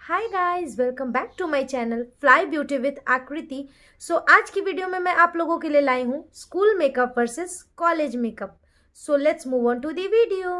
High guys, welcome back to my channel fly beauty with Akriti. आज की video में मैं आप लोगों के लिए लाई हूँ school makeup versus college makeup. So let's move on to the video.